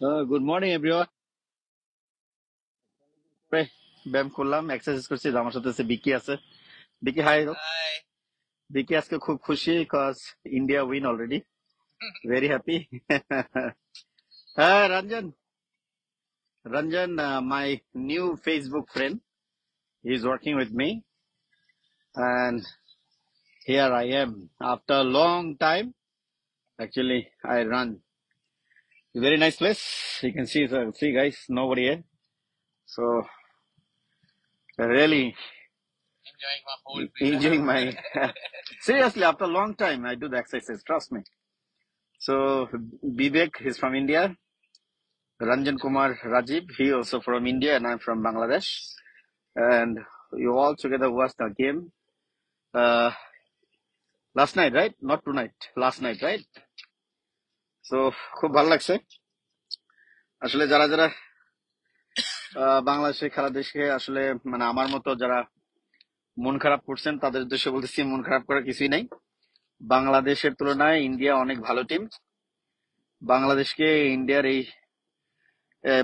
Good morning, everyone. ব্যায়াম করলাম, exercise করছি। আমার সাথে আছে বিকি আছে। বিকি, হাই। Hi. বিকি আজকে খুব খুশি cause India win already, very happy. হ্যাঁ, Ranjan, Ranjan, my new Facebook friend, he is working with me and here I am after a long time. Actually, I run very nice place. You can see guys, nobody here, so really Enjoying my whole enjoying freedom. my seriously, after a long time I do the exercise, trust me. So Vivek is from India. Ranjan Kumar Rajiv, he also from India, and I'm from Bangladesh. And you all together watched the game uh, last night, right? Not tonight, last night, right? So খুব ভালো লাগছে আসলে যারা যারা বাংলাদেশের খেলা দেখে আসলে মানে আমার মতো যারা মন খারাপ করছেন তাদের উদ্দেশ্যে বলতেছি, মন খারাপ করার কিছুই নাই। বাংলাদেশের তুলনায় ইন্ডিয়া অনেক ভালো টিম। বাংলাদেশকে ইন্ডিয়ার এই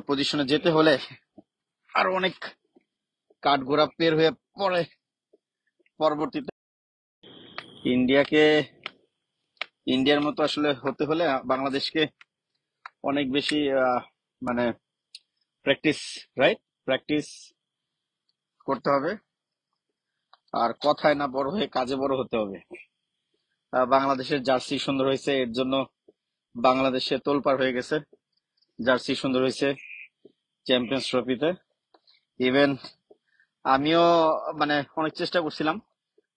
পজিশনে যেতে হলে আরো অনেক কাঠগোড়া পের হয়ে পরে পরবর্তীতে ইন্ডিয়াকে ইন্ডিয়ার মতো আসলে হতে হলে বাংলাদেশকে অনেক বেশি মানে প্র্যাকটিস, রাইট, প্র্যাকটিস করতে হবে। আর কথায় না বড় হয়ে কাজে বড় হতে হবে। বাংলাদেশের জার্সি সুন্দর হয়েছে, এর জন্য বাংলাদেশে তোলপাড় হয়ে গেছে। জার্সি সুন্দর হয়েছে চ্যাম্পিয়ন্স ট্রফিতে। ইভেন আমিও মানে অনেক চেষ্টা করছিলাম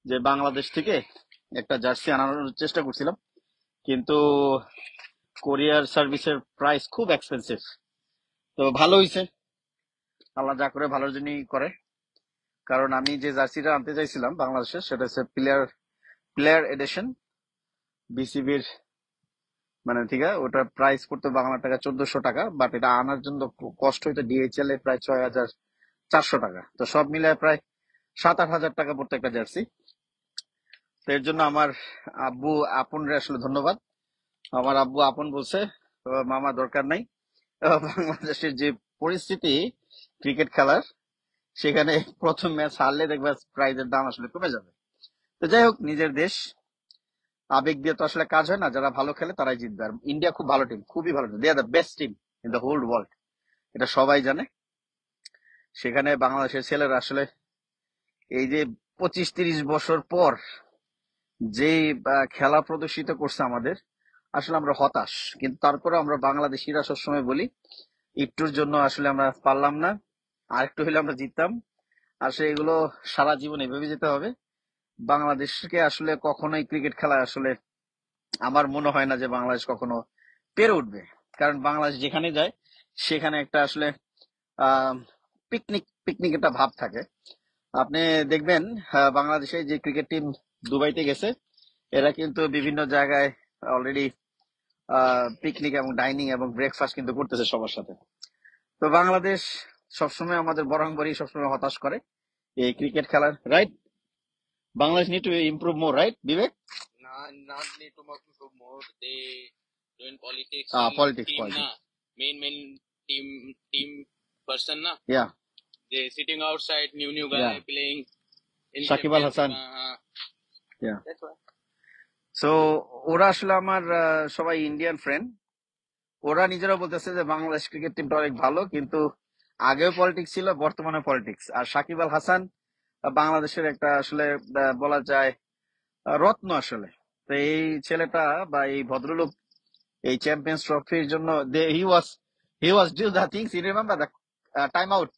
যে বাংলাদেশ থেকে একটা জার্সি আনানোর চেষ্টা করছিলাম, কিন্তু কোরিয়ার সার্ভিসের প্রাইস খুব এক্সপেন্সিভ। তো ভালো হয়েছে, আল্লাহ যা করে ভালোর জন্যই করে। কারণ আমি যে জার্সিটা আনতে চাইছিলাম বাংলাদেশের, সেটা হচ্ছে প্লেয়ার প্লেয়ার এডিশন বিসিবির, মানে ঠিক আছে, ওটার প্রাইস পড়তো বাংলা টাকা 1400 টাকা, বাট এটা আনার জন্য কষ্ট হইতো ডিএইচএল এ প্রায় 6400 টাকা। তো সব মিলে প্রায় 7-8 হাজার টাকা পড়তো একটা জার্সি। তো এর জন্য আমার আব্বু আপনরে আসলে ধন্যবাদ। আমার আব্বু আপন বলছে, মামা দরকার নাই, বাংলাদেশের যে পরিস্থিতি ক্রিকেট খেলার, সেখানে প্রথম ম্যাচ হারলে দেখবা প্রাইজের দাম আসলে কমে যাবে। তো যাই হোক, নিজের দেশ, আবেগ দিয়ে তো আসলে কাজ হয় না। যারা ভালো খেলে তারাই জিতবে। আর ইন্ডিয়া খুব ভালো টিম, খুবই ভালো team, they are the best team in the whole world, এটা সবাই জানে। সেখানে বাংলাদেশের ছেলেরা আসলে এই যে 25-30 বছর পর যে খেলা প্রদর্শিত করছে আমাদের, আসলে আমরা হতাশ। কিন্তু তারপরে আমরা বাংলাদেশিরা সবসময় বলি একটুর জন্য আসলে আমরা পারলাম না, আর একটু হলে আমরা জিততাম। আসলে এগুলো সারা জীবন এভাবে যেতে হবে। বাংলাদেশকে আসলে কখনোই ক্রিকেট খেলায় আসলে আমার মনে হয় না যে বাংলাদেশ কখনো পেরে উঠবে। কারণ বাংলাদেশ যেখানে যায় সেখানে একটা আসলে আহ পিকনিক পিকনিক একটা ভাব থাকে। আপনি দেখবেন বাংলাদেশে যে ক্রিকেট টিম দুবাইতে গেছে, এরা কিন্তু বিভিন্ন জায়গায় অলরেডি পিকনিক এবং ডাইনিং এবং ব্রেকফাস্ট কিন্তু করতেছে সবার সাথে। তো বাংলাদেশ সবসময় আমাদের বরাবরই সবসময় হতাশ করে এই ক্রিকেট খেলার, right? Bangladesh need to improve more, right Bibek? Not need to improve more. They doing politics politics team na. Politics Main team person na. Yeah They sitting outside, new guy yeah playing in Shakib Al championship. Hasan, yeah. That's why. So ওরা আসলে আমার সবাই Indian friend. ওরা নিজেরা বলতেছে যে Bangladesh cricket টিমটা অনেক ভালো, কিন্তু আগেও পলিটিক্স ছিল, বর্তমানে পলিটিক্স। আর সাকিব আল হাসান বাংলাদেশের একটা আসলে বলা যায় রত্ন আসলে। তো এই ছেলেটা বা এই ভদ্রলোক এই চ্যাম্পিয়ন্স ট্রফির জন্য he was do the things, you remember the time out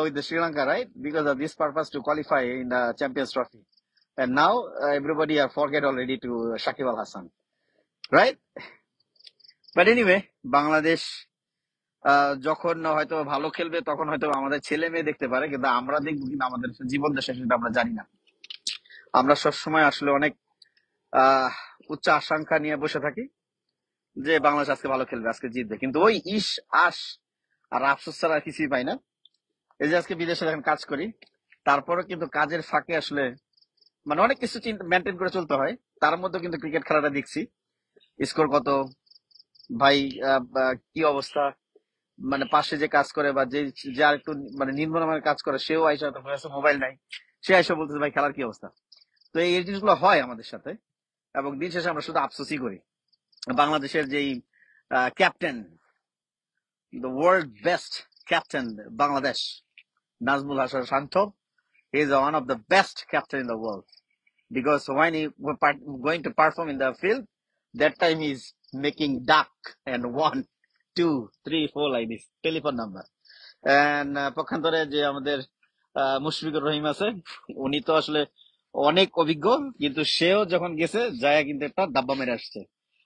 with the Sri Lanka, right? Because of this purpose to qualify in the champions trophy, and now everybody have forget already to Shakib Al Hasan, right? But anyway, Bangladesh যখন হয়তো ভালো খেলবে তখন হয়তো আমাদের ছেলে মেয়ে দেখতে পারে, কিন্তু আমরা দেখবো কিন্তু আমাদের জীবন দেশে সেটা আমরা জানি না। আমরা সবসময় আসলে অনেক আহ উচ্চ আকাঙ্ক্ষা নিয়ে বসে থাকি যে বাংলাদেশ আজকে ভালো খেলবে, আজকে জিতবে, কিন্তু ওই আশ আর আফসোস ছাড়া আর কিছুই পাই না। এই যে আজকে বিদেশে যখন কাজ করি, তারপরে কিন্তু কাজের ফাঁকে আসলে মানে অনেক কিছু মেনটেন করে চলতে হয়। তার মধ্যে কিন্তু ক্রিকেট খেলাটা দেখছি, স্কোর কত, ভাই কি অবস্থা, মানে পাশে যে কাজ করে বা যে যে আর একটু মানে নিম্নমানের কাজ করে সেও আইসা, তারপর মোবাইল নাই, সে আইসা বলতেছে ভাই খেলার কি অবস্থা। তো এই জিনিসগুলো হয় আমাদের সাথে, এবং দিন শেষে আমরা শুধু আফসোসই করি। বাংলাদেশের যেই captain, the world best captain Bangladesh, Najmul Hasan Shanto, he is one of the best captain in the world, because when he was going to perform in the field, that time he's making duck and 1 2 3 4 like this telephone number. And পক্ষান্তরে যে আমাদের মুশফিকুর রহিম আছে, উনি তো আসলে অনেক অভিজ্ঞ, কিন্তু সেও যখন গেছে যায় কিন্তু একটা ডাব্বা মেরে আসছে।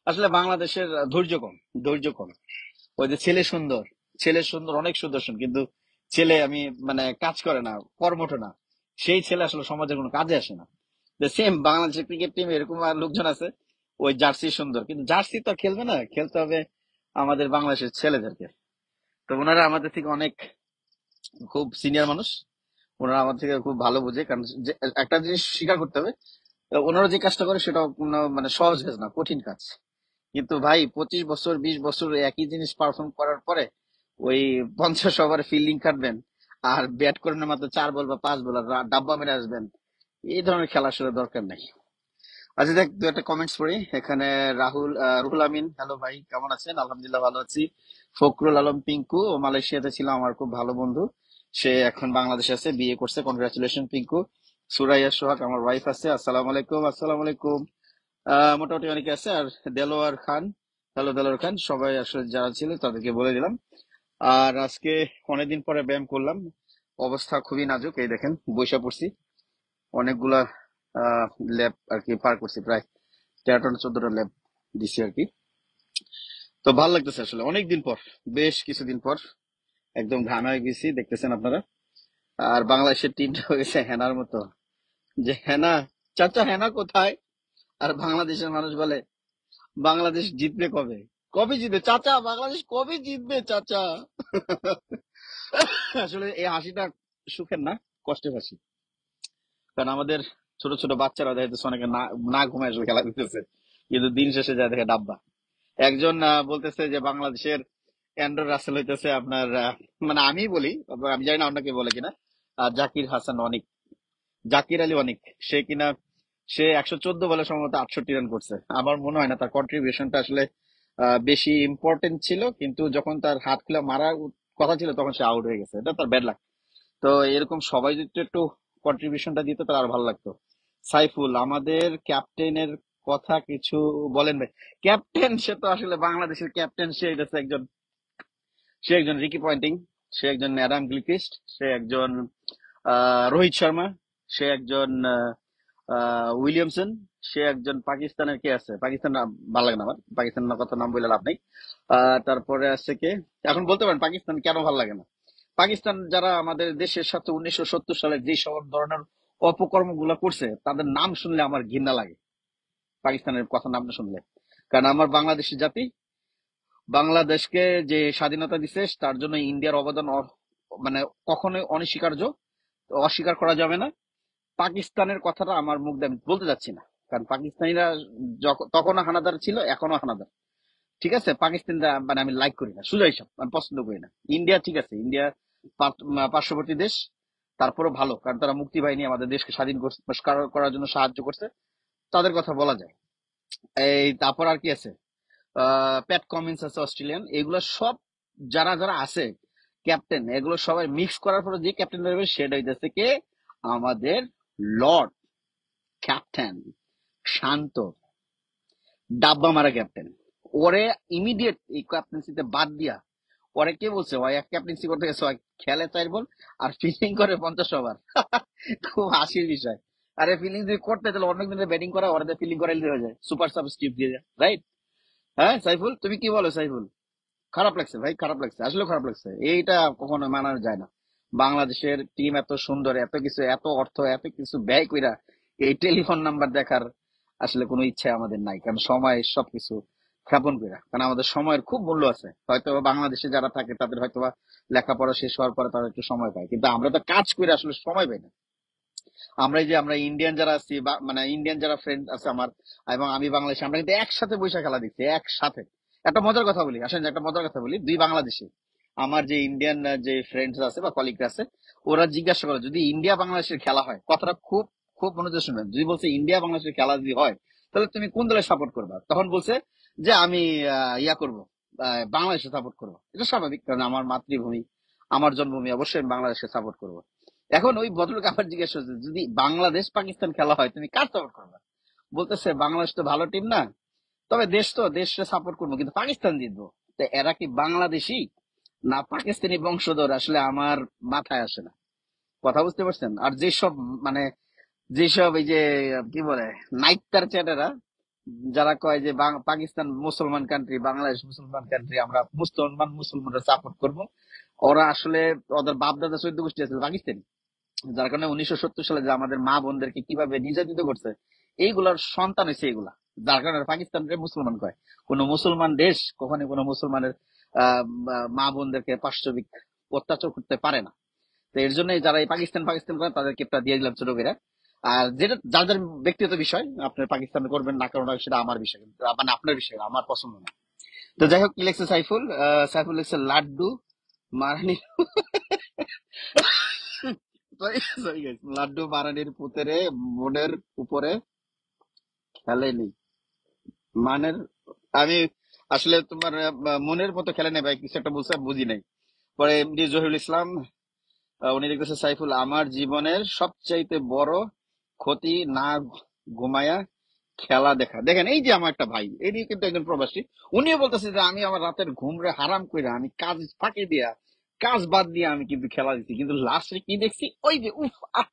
আসলে বাংলাদেশের ধৈর্য কম, ধৈর্য কম। ওই যে ছেলে সুন্দর, ছেলে সুন্দর, অনেক সুদর্শন, কিন্তু ছেলে আমি মানে কাজ করে না, কর্মঠ না, সেই ছেলে আসলে সমাজের কোনো কাজে আসে না। সেম বাংলাদেশের ক্রিকেট টিম এরকম আর লোকজন আছে, ওই জার্সি সুন্দর, কিন্তু জার্সি তো আর খেলবে না, খেলতে হবে আমাদের বাংলাদেশের ছেলেদেরকে। তো ওনারা আমাদের থেকে অনেক খুব সিনিয়র মানুষ, ওনারা আমার থেকে খুব ভালো বোঝে, কারণ একটা জিনিস স্বীকার করতে হবে, ওনারা যে কাজটা করে সেটা কোনো মানে সহজ কাজ না, কঠিন কাজ। কিন্তু ভাই 25 বছর 20 বছর একই জিনিস পারফর্ম করার পরে ওই 50 ওভার ফিল্ডিং কাটবেন, আর ব্যাট করবেন মাত্র 4 বল বা 5 বল, আর ডাব্বা মেরে আসবেন, এই ধরনের খেলা আসলে দরকার নাই। আচ্ছা দেখ, দু একটা কমেন্টস পড়ি এখানে। রুহুল আমিন, হ্যালো ভাই, কেমন আছেন? আলহামদুলিল্লাহ ভালো আছি। ফখরুল আলম পিঙ্কু, ও মালয়েশিয়াতে ছিল, আমার খুব ভালো বন্ধু, সে এখন বাংলাদেশে আছে, বিয়ে করছে, কনগ্রাচুলেশন পিঙ্কু। সুরাইয়া সোহাগ, আমার ওয়াইফ আছে। আসসালামু আলাইকুম। আসসালামু আলাইকুম। মোটামুটি অনেকে আছে। আর দেলোয়ার খান, হ্যালো দেলোয়ার খান, সবাই আসলে যারা ছিল তাদেরকে বলে দিলাম। আর আজকে অনেকদিন পরে ব্যায়াম করলাম, অবস্থা খুবই নাজুক, এই দেখেন বইসা পড়ছি। অনেকগুলা ল্যাব আর কি পার করছি, প্রায় 13টা 14টা ল্যাব দিছি আর কি। তো ভালো লাগতেছে আসলে, অনেকদিন পর, বেশ কিছুদিন পর একদম ঘামে হয়ে গেছি, দেখতেছেন আপনারা। আর বাংলাদেশের টিমটা হয়ে গেছে হেনার মতো, যে হেনা, চাচা হেনা কোথায়? আর বাংলাদেশের মানুষ বলে বাংলাদেশ জিতবে কবে, কবে জিতবে চাচা, বাংলাদেশ কবে জিতবে চাচা। আসলে এই হাসিটা সুখের না, কষ্টের হাসি। কারণ আমাদের ছোট ছোট বাচ্চারা দেখা যাচ্ছে অনেকে না না ঘুমায় আসলে খেলা দিতেছে, কিন্তু দিন শেষে যায় দেখে ডাব্বা। একজন বলতেছে যে বাংলাদেশের অ্যান্ড্রু রাসেল হইতেছে আপনার মানে আমি বলি, আমি জানি না অন্যকে বলে কিনা, জাকির হাসান অনিক, জাকির আলী অনিক, সে কিনা সে 114 বলে সম্ভবত 68 রান করছে। আমার মনে হয় না তার কন্ট্রিবিউশনটা আসলে বেশি ইম্পর্টেন্ট ছিল, কিন্তু যখন তার হাত খুলে মারার কথা ছিল তখন সে আউট হয়ে গেছে, এটা তার ব্যাড লাক। তো এরকম সবাই যদি একটু কন্ট্রিবিউশনটা দিত তার আর ভালো লাগতো। সাইফুল, আমাদের ক্যাপ্টেনের কথা কিছু বলেন ভাই। ক্যাপ্টেন সে তো আসলে বাংলাদেশের ক্যাপ্টেন, সে একজন রিকি পয়েন্টিং, সে একজন অ্যাডাম গিলক্রিস্ট, সে একজন রোহিত শর্মা, সে একজন উইলিয়ামসন, সে একজন পাকিস্তানের কে আছে, পাকিস্তান ভালো লাগে না আমার, পাকিস্তানের কথা নাম বলে লাভ নেই। তারপরে আছে কে, এখন বলতে পারেন পাকিস্তান কেন ভালো লাগে না। পাকিস্তান যারা আমাদের দেশের সাথে 1970 সালে যে সব ধরনের অপকর্ম গুলা করছে, তাদের নাম শুনলে আমার ঘৃণা লাগে, পাকিস্তানের কথা নাম না শুনলে। কারণ আমার বাংলাদেশি জাতি, বাংলাদেশকে যে স্বাধীনতা দিছে তার জন্য ইন্ডিয়ার অবদান মানে কখনোই অনস্বীকার্য, অস্বীকার করা যাবে না। পাকিস্তানের কথাটা আমার মুখ দিয়ে আমি বলতে যাচ্ছি না, কারণ পাকিস্তানিরা তখনও হানাদার ছিল, এখনো হানাদার। ঠিক আছে, পাকিস্তান মানে আমি লাইক করি না, সোজা হিসাব, আমি পছন্দ করি না। ইন্ডিয়া ঠিক আছে, ইন্ডিয়া পার্শ্ববর্তী দেশ, তারপরে ভালো, কারণ তারা মুক্তি বাহিনী আমাদের দেশকে স্বাধীন করার জন্য সাহায্য করছে, তাদের কথা বলা যায়। এই তারপর আর কি আছে, প্যাট কমিন্স আছে অস্ট্রেলিয়ান, এগুলো সব যারা যারা আছে ক্যাপ্টেন, এগুলো সবাই মিক্স করার পরে যে ক্যাপ্টেন হবে সেটা হইতেছে কে, আমাদের লর্ড ক্যাপ্টেন শান্ত, ডাব্বা মারা ক্যাপ্টেন। ওরে ইমিডিয়েট এই ক্যাপ্টেন্সিতে বাদ দিয়া, ওরে কে বলছে ওই এক ক্যাপ্টেন্সি করতে গেছে, ওই খেলে 4 বল আর ফিল্ডিং করে 50 ওভার। খুব হাসির বিষয়। আরে ফিল্ডিং যদি করতে তাহলে অনেক দিনের ব্যাটিং করা, ওরা ফিল্ডিং করাই হয়ে যায়, সুপার সাবস্টিটিউট দিয়ে যায়, রাইট? হ্যাঁ সাইফুল, তুমি কি বলো সাইফুল? খারাপ লাগছে ভাই, খারাপ লাগছে, আসলে খারাপ লাগছে, এইটা কখনো মানানো যায় না। বাংলাদেশের টিম এত সুন্দর, এত কিছু, এত অর্থ, এত কিছু ব্যয় কইরা এই টেলিফোন নাম্বার দেখার আসলে কোনো ইচ্ছা আমাদের নাই, কারণ সময় সবকিছু ক্ষেপণ কইরা, কারণ আমাদের সময়ের খুব মূল্য আছে। হয়তো বাংলাদেশে যারা থাকে তাদের হয়তো বা লেখাপড়া শেষ হওয়ার পরে তারা একটু সময় পায়, কিন্তু আমরা তো কাজ করে আসলে সময় পাই না। আমরা ইন্ডিয়ান যারা আছি, মানে ইন্ডিয়ান যারা ফ্রেন্ড আছে আমার, এবং আমি বাংলাদেশে, আমরা কিন্তু একসাথে বৈশা খেলা দিচ্ছি, একসাথে। একটা মজার কথা বলি, আসেন একটা মজার কথা বলি। দুই বাংলাদেশি, আমার যে ইন্ডিয়ান যে ফ্রেন্ডস আছে বা কলিগ আছে, ওরা জিজ্ঞাসা করে যদি ইন্ডিয়া বাংলাদেশের খেলা হয়, কথাটা খুব খুব মনোযোগ শুনবেন, যদি বলছে ইন্ডিয়া বাংলাদেশের খেলা যদি হয়, তাহলে তুমি কোন দলে সাপোর্ট করবা, তখন বলছে যে আমি ইয়া করবো, বাংলাদেশে সাপোর্ট করবো। এটা স্বাভাবিক, কারণ আমার মাতৃভূমি, আমার জন্মভূমি, অবশ্যই আমি বাংলাদেশকে সাপোর্ট করবো। এখন ওই ভদ্রলোক আবার জিজ্ঞাসা করছে যদি বাংলাদেশ পাকিস্তান খেলা হয় তুমি কার সাপোর্ট করবা, বলতেছে বাংলাদেশ তো ভালো টিম না, তবে দেশ তো দেশকে সাপোর্ট করবো, কিন্তু পাকিস্তান জিতবো। তো এরা কি বাংলাদেশি না পাকিস্তানি বংশধর, আসলে আমার মাথায় আসে না। কথা বুঝতে পারছেন? আর যেসব মানে যেসব এই যে কি বলে নাইটটার চ্যাটেরা, যারা কয় যে পাকিস্তান মুসলমান কান্ট্রি, বাংলাদেশ মুসলমান কান্ট্রি, আমরা মুসলমানরা সাপোর্ট করব, ওরা আসলে ওদের বাপ দাদা 14 গোষ্ঠী আছে পাকিস্তানি। যার কারণে 1970 সালে যে আমাদের মা বোনদেরকে কিভাবে নির্যাতিত করছে, এইগুলার সন্তান হয়েছে এগুলা। যার কারণে পাকিস্তানকে মুসলমান কয়। কোন মুসলমান দেশ কখনো কোনো মুসলমানের মা বোনদেরকে পাশবিক অত্যাচার করতে পারে না। তো এর জন্য যারা এই পাকিস্তান পাকিস্তান করে তাদেরকে একটা দিয়ে দিলাম ছোট করে। আর যেটা যাদের ব্যক্তিগত বিষয়, আপনার পাকিস্তান করবেন না কারণ সেটা আমার বিষয়, কিন্তু মানে আপনার বিষয়, আমার পছন্দ না। তো যাই হোক, কি লিখছে সাইফুল? সাইফুল লিখছে লাড্ডু মারানি। সরি গাইস, লাড্ডু মারানির পুতেরে মনের উপরে খেলেনি মানের। আমি আসলে তোমার মনের মতো খেলে নেই ভাই, কিছু একটা বলছে বুঝি নাই। পরে এমডি জহিরুল ইসলাম, উনি লিখতেছে সাইফুল আমার জীবনের সবচাইতে বড় ক্ষতি না ঘুমায়া খেলা দেখা। দেখেন এই যে আমার একটা ভাই, এদিকে কিন্তু একজন প্রবাসী, উনিও বলতেছে যে আমি আমার রাতের ঘুম রে হারাম কইরা আমি কাজ ফাঁকি দিয়া, কাজ বাদ দিয়ে আমি কিন্তু খেলা দিচ্ছি, কিন্তু লাস্টে কি দেখছি, ওই যে উফ আহ,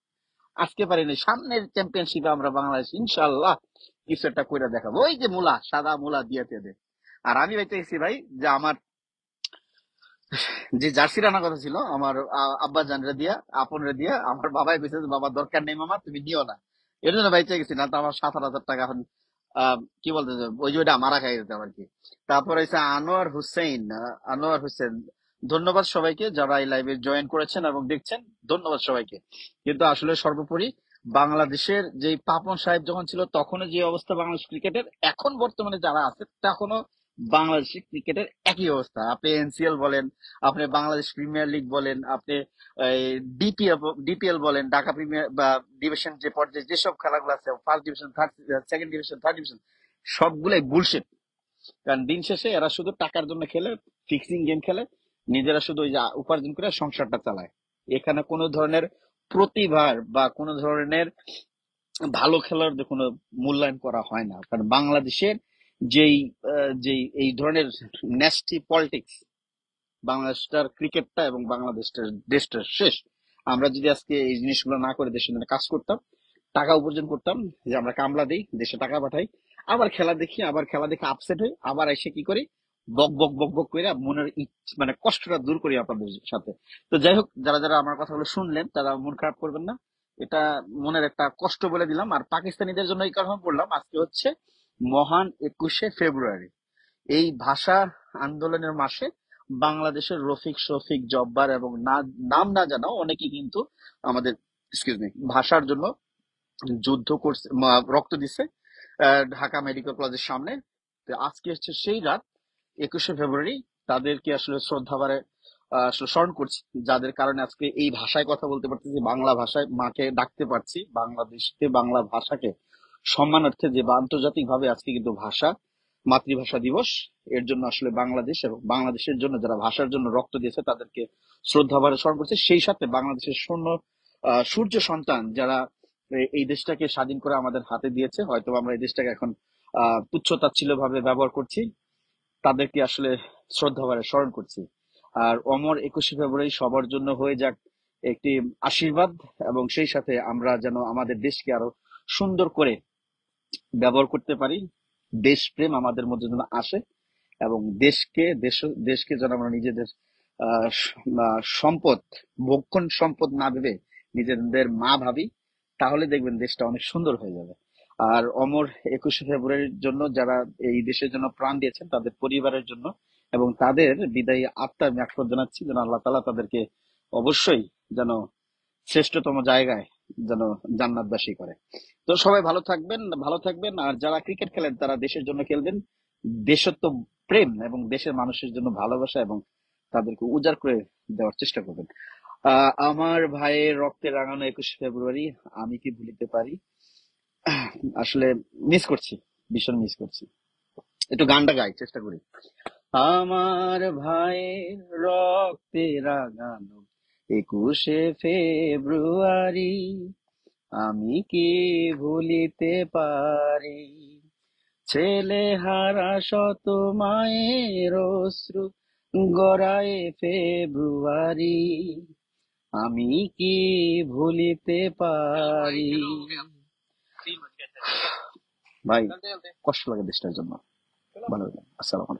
আজকে পারিনি, সামনের চ্যাম্পিয়নশিপে আমরা বাংলাদেশ ইনশাল্লাহ কিছু একটা কইরা দেখাবো, ওই যে মূলা, সাদা মূলা দিয়ে দে। আর আমি বাইতে গেছি ভাই, যে আমার যে জার্সির আনার কথা ছিল আমার আব্বা জানরে দিয়া, আপনরে দিয়া, আমার বাবাই কইছে যে বাবা দরকার নেই মামা, তুমি নিও না। এর জন্য বাইচে গেছি, না তো আমার 7,000 টাকা এখন কি বলতে যে ওই যে ওইটা মারা খাই যেতাম আর কি। তারপর হচ্ছে আনোয়ার হুসেন, আনোয়ার হোসেন, ধন্যবাদ সবাইকে যারা এই লাইভে জয়েন করেছেন এবং দেখছেন, ধন্যবাদ সবাইকে। কিন্তু আসলে সর্বোপরি বাংলাদেশের যে পাপন সাহেব যখন ছিল তখনও যে অবস্থা বাংলাদেশ ক্রিকেটের, এখন বর্তমানে যারা আছে তখনও বাংলাদেশের ক্রিকেটের একই অবস্থা। আপনি এনসিএল বলেন, আপনি বাংলাদেশ প্রিমিয়ার লিগ বলেন, আপনি ডিপিএল বলেন, ঢাকা প্রিমিয়ার বা ডিভিশন যে পর্যায়ে যেসব খেলাগুলো আছে, first division, second division, third division, সবগুলাই বুলশিট। কারণ দিন শেষে এরা শুধু টাকার জন্য খেলে, ফিক্সিং গেম খেলে, নিজেরা শুধু ওই যে উপার্জন করে সংসারটা চালায়। এখানে কোনো ধরনের প্রতিভার বা কোনো ধরনের ভালো খেলার কোনো মূল্যায়ন করা হয় না। কারণ বাংলাদেশের যেই যেই এই ধরনের ন্যাস্টি পলিটিক্স, বাংলাদেশটার ক্রিকেটটা এবং বাংলাদেশটার দেশটা শেষ। আমরা যদি আজকে এই জিনিসগুলো না করে দেশের জন্য কাজ করতাম, টাকা উপার্জন করতাম, যে আমরা কামলা দিই, দেশে টাকা পাঠাই, আবার খেলা দেখি, আবার খেলা দেখে আপসেট হই, আবার এসে কি করি, বক বক বক বক করে মনের মানে কষ্টটা দূর করি আপনাদের সাথে। তো যাই হোক, যারা যারা আমার কথাগুলো শুনলেন তারা মন খারাপ করবেন না, এটা মনের একটা কষ্ট বলে দিলাম। আর পাকিস্তানিদের জন্য এই কথা বললাম, আজকে হচ্ছে মহান 21শে ফেব্রুয়ারি, এই ভাষা আন্দোলনের মাসে বাংলাদেশের রফিক শফিক জব্বার এবং নাম না জানাও অনেকে কিন্তু আমাদের এক্সকিউজ মি ভাষার জন্য যুদ্ধ করছে, রক্ত দিছে ঢাকা মেডিকেল কলেজের সামনে। তো আজকে হচ্ছে সেই রাত, 21শে ফেব্রুয়ারি, তাদেরকে আসলে শ্রদ্ধাভরে আসলে স্মরণ করছি, যাদের কারণে আজকে এই ভাষায় কথা বলতে পারতেছি, বাংলা ভাষায় মাকে ডাকতে পারছি, বাংলাদেশকে বাংলা ভাষাকে সম্মানার্থে যে বা আন্তর্জাতিক ভাবে আজকে কিন্তু ভাষা মাতৃভাষা দিবস। এর জন্য আসলে বাংলাদেশ এবং বাংলাদেশের জন্য যারা ভাষার জন্য রক্ত দিয়েছে তাদেরকে শ্রদ্ধাভরে স্মরণ করছে। সেই সাথে বাংলাদেশের সূর্য সন্তান যারা এই দেশটাকে স্বাধীন করে আমাদের হাতে দিয়েছে, হয়তো আমরা এই দেশটাকে এখন তুচ্ছ তাচ্ছিল্য ভাবে ব্যবহার করছি, তাদেরকে আসলে শ্রদ্ধাভরে স্মরণ করছি। আর অমর 21শে ফেব্রুয়ারি সবার জন্য হয়ে যাক একটি আশীর্বাদ, এবং সেই সাথে আমরা যেন আমাদের দেশকে আরো সুন্দর করে ব্যবহার করতে পারি, দেশপ্রেম আমাদের মধ্যে যেন আসে, এবং দেশকে যেন আমরা নিজেদের সম্পদ, ভক্ষণ সম্পদ না ভেবে নিজেদের মা ভাবি, তাহলে দেখবেন দেশটা অনেক সুন্দর হয়ে যাবে। আর অমর 21শে ফেব্রুয়ারির জন্য যারা এই দেশের জন্য প্রাণ দিয়েছেন তাদের পরিবারের জন্য এবং তাদের বিদায়ী আত্মার মাগফিরাত জানাচ্ছি, যেন আল্লাহ তাআলা তাদেরকে অবশ্যই যেন শ্রেষ্ঠতম জায়গায় যেন জান্নাতবাসী করে। তো সবাই ভালো থাকবেন, ভালো থাকবেন। আর যারা ক্রিকেট খেলেন তারা দেশের জন্য খেলবেন, দেশত্ব প্রেম এবং দেশের মানুষের জন্য ভালোবাসা এবং তাদেরকে উজাড় করে দেওয়ার চেষ্টা করবেন। আমার ভাইয়ের রক্তে রাঙানো 21শে ফেব্রুয়ারি আমি কি ভুলিতে পারি। আসলে মিস করছি, ভীষণ মিস করছি। একটু গানটা গাই, চেষ্টা করি। আমার ভাইয়ের রক্তে রাঙানো 21শে ফেব্রুয়ারি আমি কি ভুলিতে পারি। ছেলে হারা শত মায়ের অশ্রু গড়ায় ফেব্রুয়ারি আমি কি ভুলিতে भाई পারি। चलो हो गया 3 बज गए थे ठीक है ভাই चलते चलते কষ্ট লাগে দেশটার জন্য। चलो ভালো লাগে। আসসালাম।